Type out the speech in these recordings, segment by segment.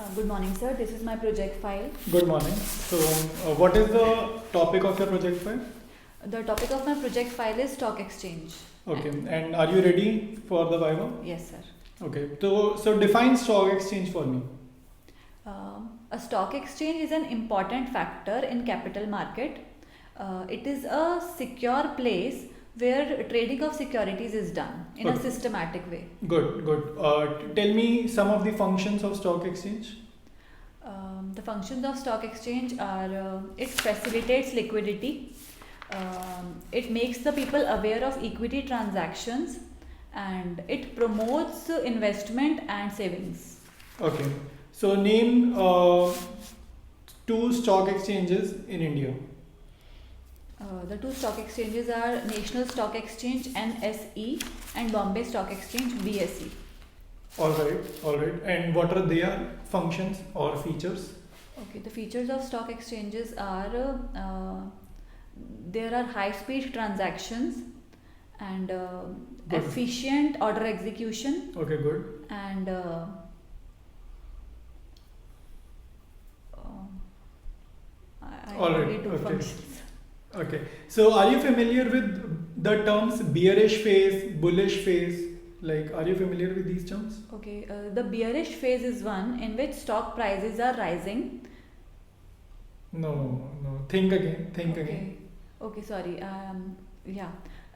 Good morning, sir. This is my project file. Good morning. So, what is the topic of your project file? The topic of my project file is stock exchange. Okay. And are you ready for the Viva? Yes, sir. Okay. So define stock exchange for me. A stock exchange is an important factor in capital market. It is a secure place where trading of securities is done in a systematic way. Good. Tell me some of the functions of stock exchange. The functions of stock exchange are it facilitates liquidity, it makes the people aware of equity transactions, and it promotes investment and savings. Okay. So name two stock exchanges in India. The two stock exchanges are National Stock Exchange NSE and Bombay Stock Exchange BSE. All right. And what are their functions or features? Okay, the features of stock exchanges are there are high speed transactions and efficient order execution. Okay, good. And I only two functions. Okay. So are you familiar with the terms bearish phase, bullish phase? Like, are you familiar with these terms? Okay, the bearish phase is one in which stock prices are rising. No. Think again. Okay, sorry. Yeah.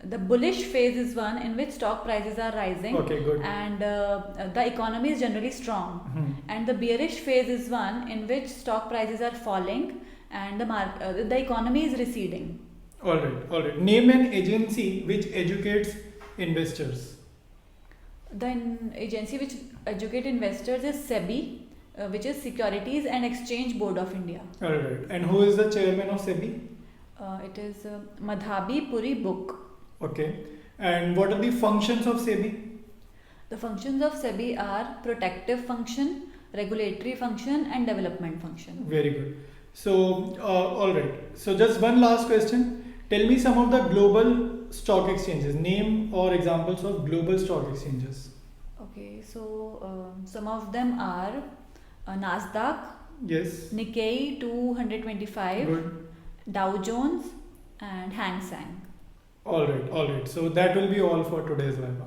The bullish phase is one in which stock prices are rising. Okay, good. And the economy is generally strong. And the bearish phase is one in which stock prices are falling and the economy is receding. All right. Name an agency which educates investors. The agency which educates investors is SEBI, which is Securities and Exchange Board of India. All right. And who is the chairman of SEBI? It is Madhabi Puri Book. Okay. And what are the functions of SEBI? The functions of SEBI are protective function, regulatory function, and development function. Very good. So, all right. So, just one last question. Tell me some of the global stock exchanges. Name or examples of global stock exchanges. Okay, so some of them are Nasdaq, Yes. Nikkei 225, Good. Dow Jones, and Hang Seng. All right. So that will be all for today's Viva.